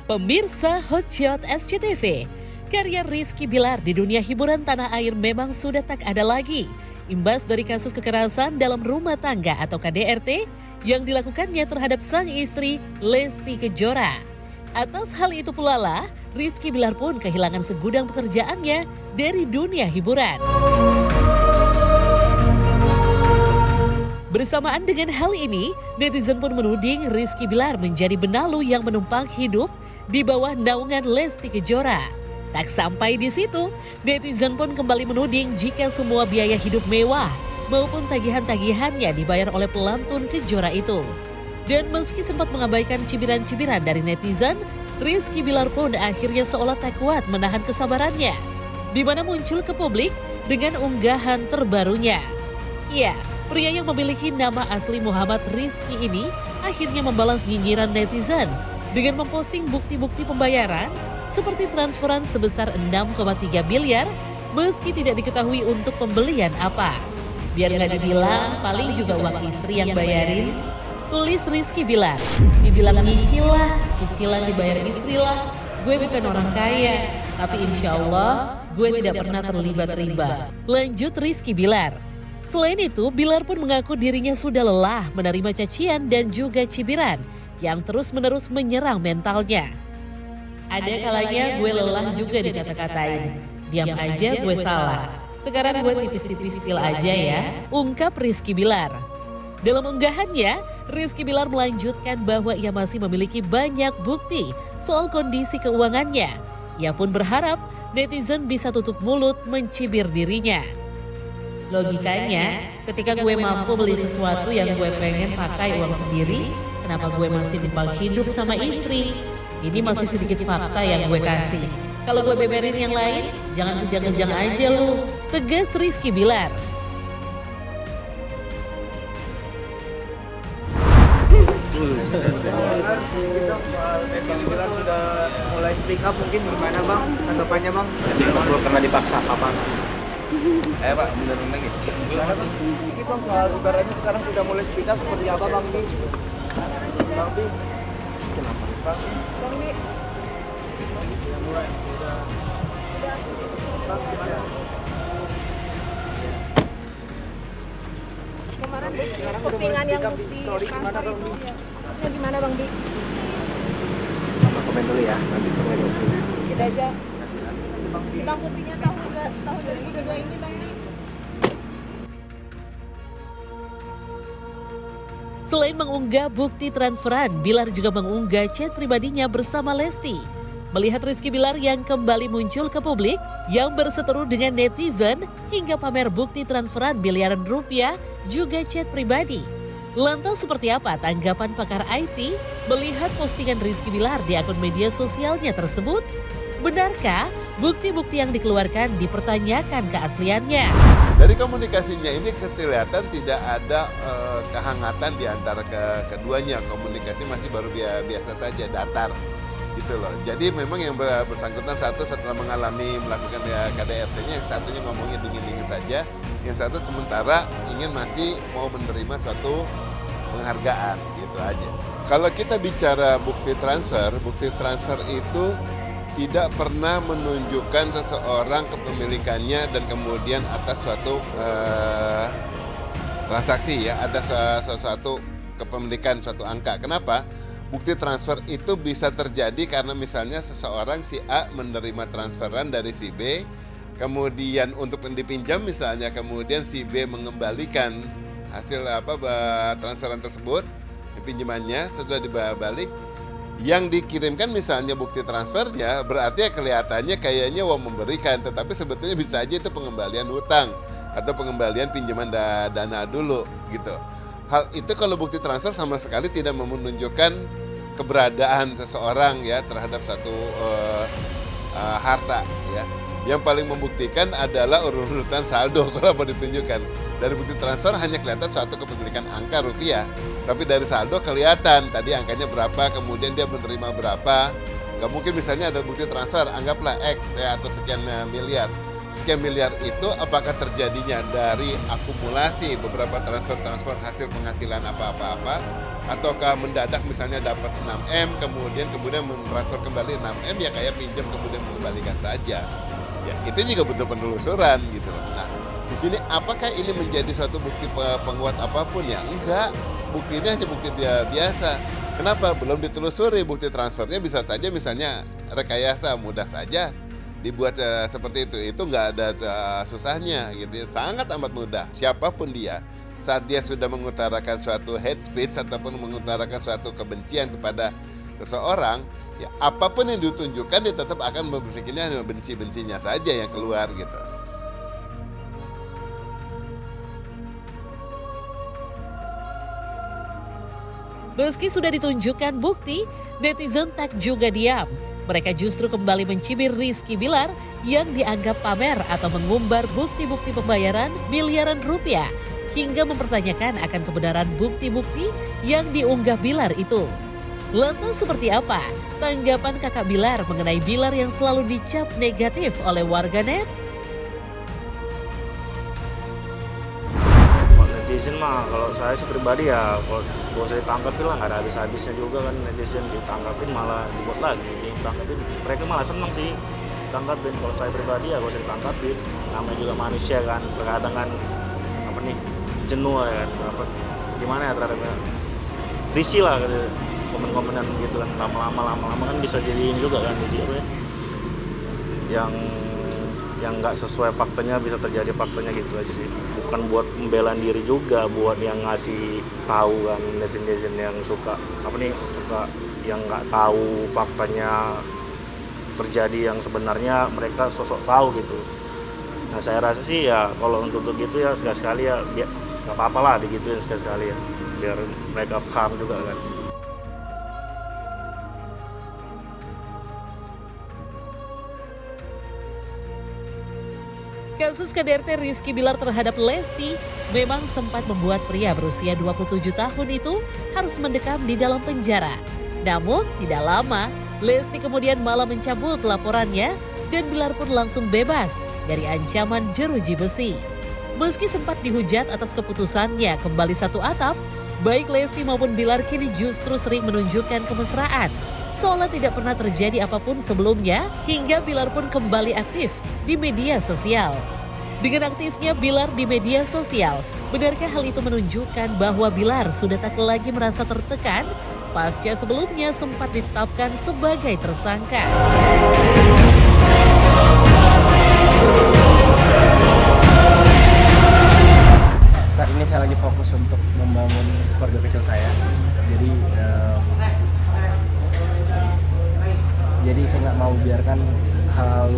Pemirsa Hotshot SCTV, karya Rizky Bilar di dunia hiburan tanah air memang sudah tak ada lagi. Imbas dari kasus kekerasan dalam rumah tangga atau KDRT yang dilakukannya terhadap sang istri Lesti Kejora. Atas hal itu pula lah, Rizky Bilar pun kehilangan segudang pekerjaannya dari dunia hiburan. Bersamaan dengan hal ini, netizen pun menuding Rizky Bilar menjadi benalu yang menumpang hidup di bawah naungan Lesti Kejora. Tak sampai di situ, netizen pun kembali menuding jika semua biaya hidup mewah maupun tagihan-tagihannya dibayar oleh pelantun Kejora itu. Dan meski sempat mengabaikan cibiran-cibiran dari netizen, Rizky Bilar pun akhirnya seolah tak kuat menahan kesabarannya, di mana muncul ke publik dengan unggahan terbarunya. Ya, pria yang memiliki nama asli Muhammad Rizky ini akhirnya membalas nyinyiran netizen dengan memposting bukti-bukti pembayaran seperti transferan sebesar 6,3 miliar meski tidak diketahui untuk pembelian apa. Biar nggak dibilang paling juga uang istri yang bayarin, tulis Rizky Bilar. Dibilang nyicil lah, cicilan dibayar istri lah. Gue bukan orang kaya, tapi insya Allah gue tidak pernah terlibat riba. Lanjut Rizky Bilar. Selain itu, Bilar pun mengaku dirinya sudah lelah menerima cacian dan juga cibiran yang terus-menerus menyerang mentalnya. Ada kalanya gue lelah juga dikata-katain. Diam aja gue salah. Sekarang gue tipis-tipis spill aja ya, ungkap Rizky Bilar. Dalam unggahannya, Rizky Bilar melanjutkan bahwa ia masih memiliki banyak bukti soal kondisi keuangannya. Ia pun berharap netizen bisa tutup mulut mencibir dirinya. Logikanya, ketika gue mampu beli sesuatu yang gue pengen pakai uang sendiri, kenapa gue masih numpang hidup sama istri? Ini masih sedikit fakta yang gue kasih. Kalau gue beberin yang lain, jangan kejang-kejang aja lu. Tegas Rizky Bilar. Bang Bilar sudah mulai speak up, mungkin gimana bang tanggapannya bang? Masih belum pernah dipaksa kapan? Pak, bener-bener gitu. Gimana bang? Ini bang, saudaranya sekarang sudah mulai speak up seperti apa bang Bi? Bang Bi? Kenapa? Bang Bi? Bang Bi? Sudah mulai, sudah. Bang, gimana? Kemarin postingan yang bukti gimana bang Bi? Maksudnya gimana bang Bi? Mama komen dulu ya, nanti komen dulu. Kita aja. Kasih nanti bang Bi. Bang buktinya tahun 2022 ini bang Bi. Selain mengunggah bukti transferan, Bilar juga mengunggah chat pribadinya bersama Lesti. Melihat Rizky Bilar yang kembali muncul ke publik, yang berseteru dengan netizen hingga pamer bukti transferan miliaran rupiah, juga chat pribadi. Lantas seperti apa tanggapan pakar IT melihat postingan Rizky Bilar di akun media sosialnya tersebut? Benarkah bukti-bukti yang dikeluarkan dipertanyakan keasliannya? Dari komunikasinya ini kelihatan tidak ada kehangatan di antara keduanya. Komunikasi masih baru biasa saja, datar gitu loh. Jadi memang yang bersangkutan satu setelah melakukan KDRT-nya, yang satunya ngomongnya dingin-dingin saja, yang satu sementara ingin masih mau menerima suatu penghargaan gitu aja. Kalau kita bicara bukti transfer itu tidak pernah menunjukkan seseorang kepemilikannya dan kemudian atas suatu transaksi ya, atas suatu kepemilikan suatu angka. Kenapa? Bukti transfer itu bisa terjadi karena misalnya seseorang si A menerima transferan dari si B, kemudian untuk dipinjam misalnya, kemudian si B mengembalikan hasil transferan tersebut, pinjamannya setelah dibalik, yang dikirimkan misalnya bukti transfernya, berarti ya kelihatannya kayaknya uang memberikan, tetapi sebetulnya bisa aja itu pengembalian hutang atau pengembalian pinjaman dana dulu gitu. Hal itu kalau bukti transfer sama sekali tidak menunjukkan keberadaan seseorang ya terhadap satu harta ya. Yang paling membuktikan adalah urutan saldo kalau mau ditunjukkan. Dari bukti transfer hanya kelihatan suatu kepemilikan angka rupiah, tapi dari saldo kelihatan tadi angkanya berapa, kemudian dia menerima berapa. Gak mungkin misalnya ada bukti transfer, anggaplah X ya atau sekian miliar. Sekian miliar itu apakah terjadinya dari akumulasi beberapa transfer hasil penghasilan apa-apa ataukah mendadak misalnya dapat 6M kemudian mentransfer kembali 6M ya kayak pinjam kemudian mengembalikan saja. Ya kita juga butuh penelusuran gitu loh. Nah di sini apakah ini menjadi suatu bukti penguat apapun ya? Enggak, bukti ini hanya bukti biasa. Kenapa? Belum ditelusuri bukti transfernya, bisa saja misalnya rekayasa, mudah saja dibuat seperti itu nggak ada susahnya gitu ya, sangat amat mudah. Siapapun dia, saat dia sudah mengutarakan suatu hate speech ataupun mengutarakan suatu kebencian kepada seseorang, ya apapun yang ditunjukkan dia tetap akan berpikirnya hanya benci-bencinya saja yang keluar gitu. Meski sudah ditunjukkan bukti, netizen tak juga diam. Mereka justru kembali mencibir Rizky Bilar yang dianggap pamer atau mengumbar bukti-bukti pembayaran miliaran rupiah hingga mempertanyakan akan kebenaran bukti-bukti yang diunggah Bilar itu. Lantas seperti apa tanggapan kakak Bilar mengenai Bilar yang selalu dicap negatif oleh warganet? Netizen mah kalau saya pribadi ya kalau saya ditangkapin lah nggak ada habis-habisnya juga kan, netizen ditangkapin malah dibuat lagi, ditangkapin mereka malah seneng sih ditangkapin. Kalau saya pribadi ya kalau saya ditangkapin, namanya juga manusia kan, terkadang kan jenuh ya kan, gimana ya terhadapnya risih lah gitu, komen-komenan gitu kan, lama-lama kan bisa jadi ini juga kan, jadi apa ya, yang nggak sesuai faktanya bisa terjadi faktanya gitu aja sih. Bukan buat membela diri juga, buat yang ngasih tahu kan netizen yang suka yang nggak tahu faktanya terjadi yang sebenarnya mereka sosok tahu gitu. Nah saya rasa sih ya kalau untuk gitu ya sekali-sekali ya nggak apa-apa lah digituin sekali-sekali ya, biar mereka paham juga kan. Kasus KDRT Rizky Bilar terhadap Lesti memang sempat membuat pria berusia 27 tahun itu harus mendekam di dalam penjara. Namun tidak lama, Lesti kemudian malah mencabut laporannya dan Bilar pun langsung bebas dari ancaman jeruji besi. Meski sempat dihujat atas keputusannya kembali satu atap, baik Lesti maupun Bilar kini justru sering menunjukkan kemesraan. Seolah tidak pernah terjadi apapun sebelumnya, hingga Bilar pun kembali aktif di media sosial. Dengan aktifnya Bilar di media sosial, benarkah hal itu menunjukkan bahwa Bilar sudah tak lagi merasa tertekan pasca sebelumnya sempat ditetapkan sebagai tersangka? Saat ini saya lagi fokus untuk membangun keluarga kecil saya. Jadi saya nggak mau biarkan hal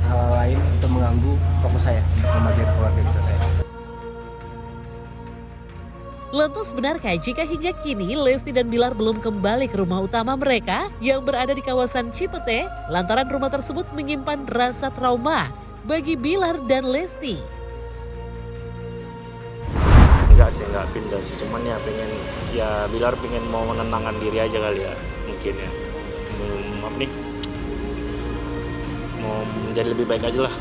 lain untuk mengganggu fokus saya untuk membagikan keluarga kecil saya. Lantas benarkah jika hingga kini Lesti dan Bilar belum kembali ke rumah utama mereka yang berada di kawasan Cipete lantaran rumah tersebut menyimpan rasa trauma bagi Bilar dan Lesti? Enggak sih, enggak pindah sih, cuman ya Bilar pengen mau menenangkan diri aja kali ya, mungkin ya. Mau menjadi lebih baik aja lah.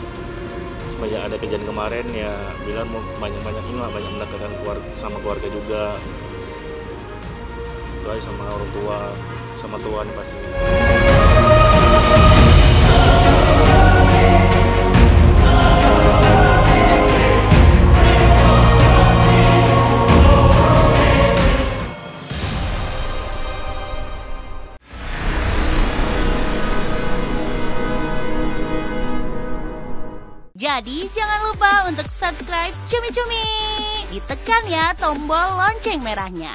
Semenjak ada kejadian kemarin ya Bilar mau banyak mendekatkan sama keluarga juga. Itu aja sama orang tua, sama Tuhan pastinya. Jadi jangan lupa untuk subscribe Cumi Cumi. Ditekan ya tombol lonceng merahnya.